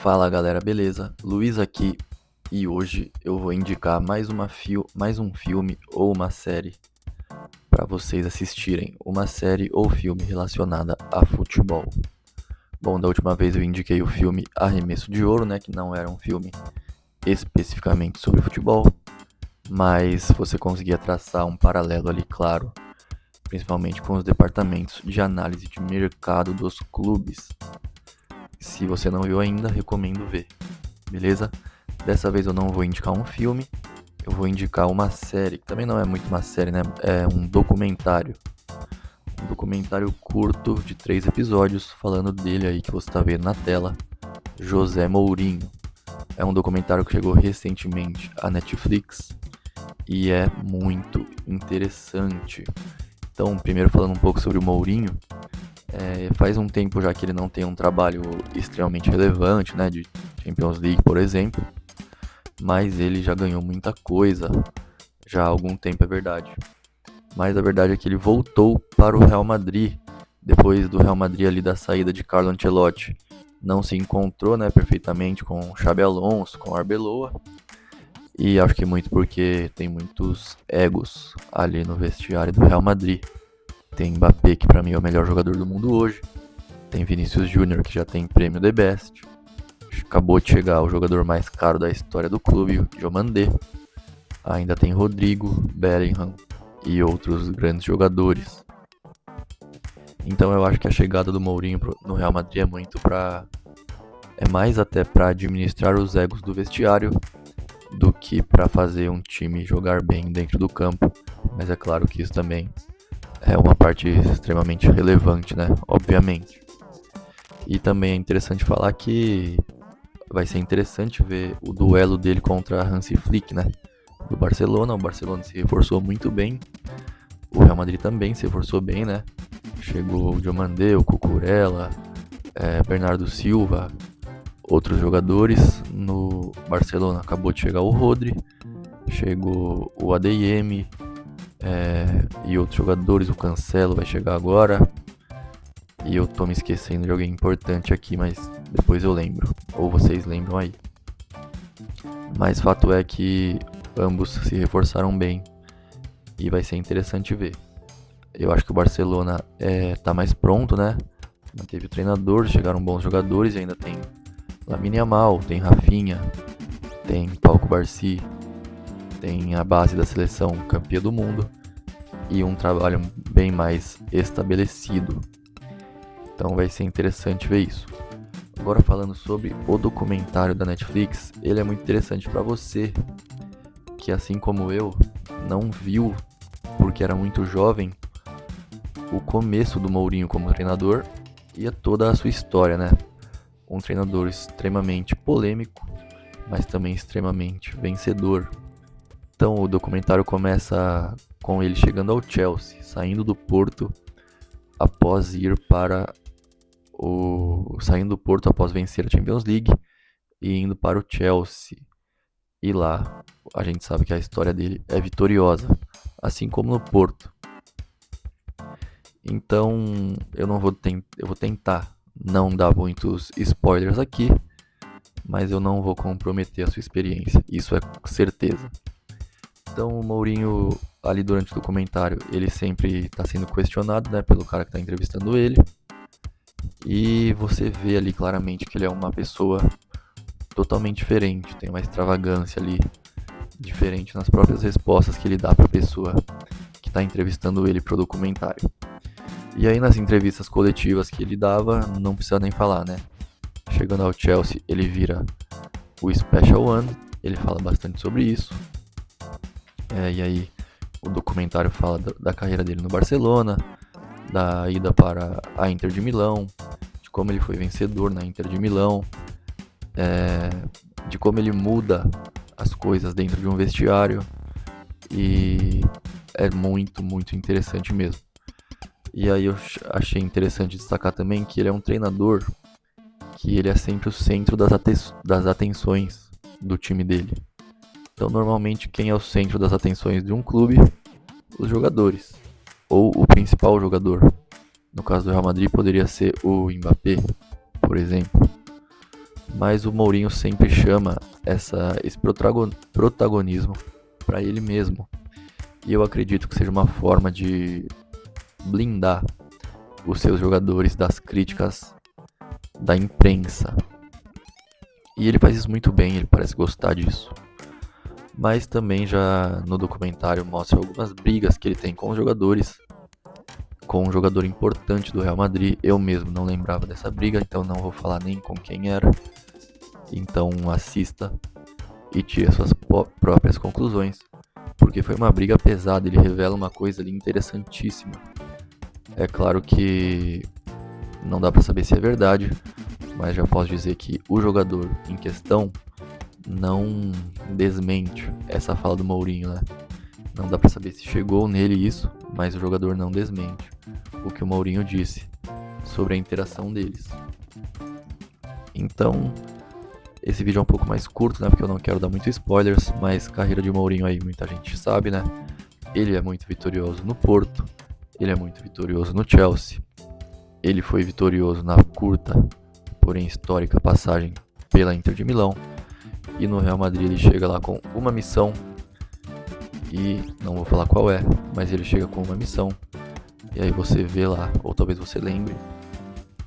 Fala galera, beleza? Luiz aqui e hoje eu vou indicar mais um filme ou uma série para vocês assistirem. Uma série ou filme relacionada a futebol. Bom, da última vez eu indiquei o filme Arremesso de Ouro, né? Que não era um filme especificamente sobre futebol, mas você conseguia traçar um paralelo ali, claro, principalmente com os departamentos de análise de mercado dos clubes. Se você não viu ainda, recomendo ver, beleza? Dessa vez eu não vou indicar um filme, eu vou indicar uma série, que também não é muito uma série, né? É um documentário. Um documentário curto de 3 episódios, falando dele aí que você tá vendo na tela, José Mourinho. É um documentário que chegou recentemente à Netflix e é muito interessante. Então, primeiro falando um pouco sobre o Mourinho, faz um tempo já que ele não tem um trabalho extremamente relevante, né, de Champions League, por exemplo, mas ele já ganhou muita coisa, já há algum tempo, é verdade. Mas a verdade é que ele voltou para o Real Madrid, depois do Real Madrid ali da saída de Carlo Ancelotti. Não se encontrou, né, perfeitamente com o Xabi Alonso, com o Arbeloa, e acho que muito porque tem muitos egos ali no vestiário do Real Madrid. Tem Mbappé, que pra mim é o melhor jogador do mundo hoje. Tem Vinícius Júnior, que já tem prêmio The Best. Acabou de chegar o jogador mais caro da história do clube, o Diomandé. Ainda tem Rodrigo, Bellingham e outros grandes jogadores. Então eu acho que a chegada do Mourinho no Real Madrid é mais até para administrar os egos do vestiário do que para fazer um time jogar bem dentro do campo. Mas é claro que isso também é uma parte extremamente relevante, né? Obviamente. E também é interessante falar que vai ser interessante ver o duelo dele contra Hansi Flick, né? Do Barcelona. O Barcelona se reforçou muito bem. O Real Madrid também se reforçou bem, né? Chegou o Diomandé, o Cucurella, Bernardo Silva, outros jogadores. No Barcelona acabou de chegar o Rodri, chegou o ADM e outros jogadores. O Cancelo vai chegar agora. E eu tô me esquecendo de alguém importante aqui, mas depois eu lembro. Ou vocês lembram aí. Mas fato é que ambos se reforçaram bem. E vai ser interessante ver. Eu acho que o Barcelona tá mais pronto, né? Manteve o treinador, chegaram bons jogadores e ainda tem Lamine Yamal, tem Rafinha, tem Pau Cubarsí, tem a base da seleção campeã do mundo e um trabalho bem mais estabelecido. Então vai ser interessante ver isso. Agora falando sobre o documentário da Netflix, ele é muito interessante para você que, assim como eu, não viu porque era muito jovem o começo do Mourinho como treinador e toda a sua história, né? Um treinador extremamente polêmico, mas também extremamente vencedor. Então o documentário começa com ele chegando ao Chelsea, saindo do Porto após saindo do Porto após vencer a Champions League e indo para o Chelsea. E lá a gente sabe que a história dele é vitoriosa, assim como no Porto. Então eu vou tentar não dar muitos spoilers aqui, mas eu não vou comprometer a sua experiência, isso é certeza. Então o Mourinho ali durante o documentário, ele sempre está sendo questionado, né, pelo cara que está entrevistando ele. E você vê ali claramente que ele é uma pessoa totalmente diferente, tem uma extravagância ali diferente nas próprias respostas que ele dá para a pessoa que está entrevistando ele pro documentário. E aí nas entrevistas coletivas que ele dava, não precisa nem falar, né? Chegando ao Chelsea, ele vira o Special One, ele fala bastante sobre isso. E aí o documentário fala da carreira dele no Barcelona, da ida para a Inter de Milão, de como ele foi vencedor na Inter de Milão, de como ele muda as coisas dentro de um vestiário, e é muito, muito interessante mesmo. E aí eu achei interessante destacar também que ele é um treinador que ele é sempre o centro das atenções do time dele. Então normalmente quem é o centro das atenções de um clube? Os jogadores, ou o principal jogador. No caso do Real Madrid poderia ser o Mbappé, por exemplo. mas o Mourinho sempre chama esse protagonismo para ele mesmo. E eu acredito que seja uma forma de blindar os seus jogadores das críticas da imprensa. E ele faz isso muito bem, ele parece gostar disso. Mas também já no documentário mostra algumas brigas que ele tem com os jogadores, com um jogador importante do Real Madrid. Eu mesmo não lembrava dessa briga, então não vou falar nem com quem era. Então assista e tire suas próprias conclusões, porque foi uma briga pesada. Ele revela uma coisa ali interessantíssima. É claro que não dá pra saber se é verdade, mas já posso dizer que o jogador em questão não desmente essa fala do Mourinho, né? Não dá pra saber se chegou nele isso, mas o jogador não desmente o que o Mourinho disse sobre a interação deles. Então, esse vídeo é um pouco mais curto, né? Porque eu não quero dar muito spoilers, mas carreira de Mourinho aí muita gente sabe, né? Ele é muito vitorioso no Porto, ele é muito vitorioso no Chelsea, ele foi vitorioso na curta, porém histórica passagem pela Inter de Milão, e no Real Madrid ele chega lá com uma missão, e não vou falar qual é, mas ele chega com uma missão, e aí você vê lá, ou talvez você lembre,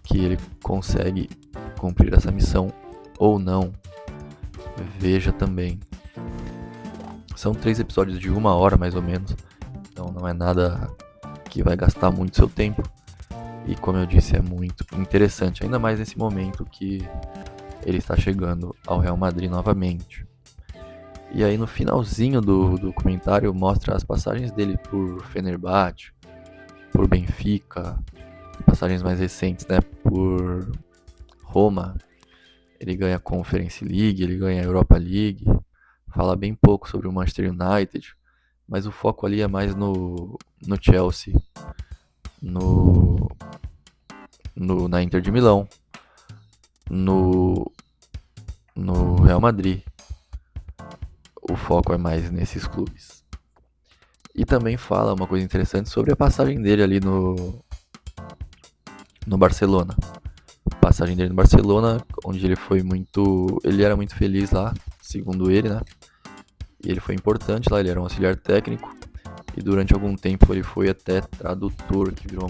que ele consegue cumprir essa missão ou não. Veja também. São 3 episódios de 1 hora mais ou menos, então não é nada que vai gastar muito seu tempo. E como eu disse, é muito interessante, ainda mais nesse momento que ele está chegando ao Real Madrid novamente. E aí no finalzinho do documentário mostra as passagens dele por Fenerbahçe, por Benfica, passagens mais recentes, né, por Roma. Ele ganha a Conference League, ele ganha a Europa League, fala bem pouco sobre o Manchester United, mas o foco ali é mais no Chelsea, na Inter de Milão, no Real Madrid. O foco é mais nesses clubes. E também fala uma coisa interessante sobre a passagem dele ali no Barcelona. A passagem dele no Barcelona, onde ele era muito feliz lá, segundo ele, né? E ele foi importante lá, ele era um auxiliar técnico. E durante algum tempo ele foi até tradutor, que virou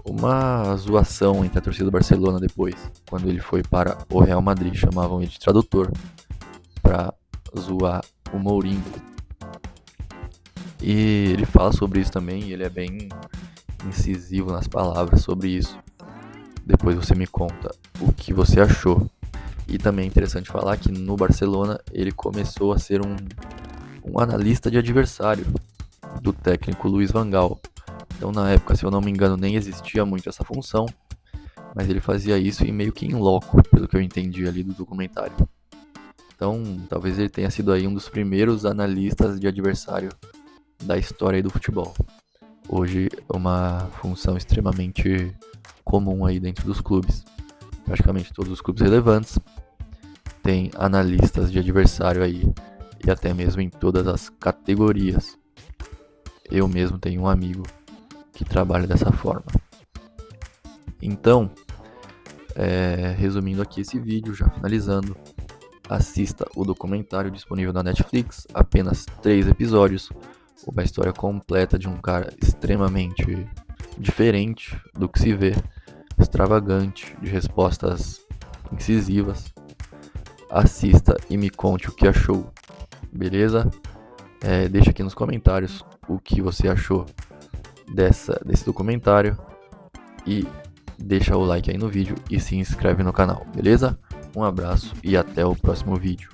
uma zoação entre a torcida do Barcelona depois. Quando ele foi para o Real Madrid, chamavam ele de tradutor pra zoar o Mourinho. E ele fala sobre isso também, e ele é bem incisivo nas palavras sobre isso. Depois você me conta o que você achou. E também é interessante falar que no Barcelona ele começou a ser um analista de adversário do técnico Luis Van Gaal. Então na época, se eu não me engano, nem existia muito essa função, mas ele fazia isso e meio que em loco, pelo que eu entendi ali do documentário. Então talvez ele tenha sido aí um dos primeiros analistas de adversário da história aí do futebol. Hoje é uma função extremamente comum aí dentro dos clubes. Praticamente todos os clubes relevantes têm analistas de adversário aí, e até mesmo em todas as categorias. Eu mesmo tenho um amigo que trabalha dessa forma. Então, resumindo aqui esse vídeo, já finalizando, assista o documentário disponível na Netflix, apenas 3 episódios, uma história completa de um cara extremamente diferente do que se vê, extravagante, de respostas incisivas. Assista e me conte o que achou, beleza? Deixa aqui nos comentários o que você achou desse documentário e deixa o like aí no vídeo e se inscreve no canal, beleza? Um abraço e até o próximo vídeo.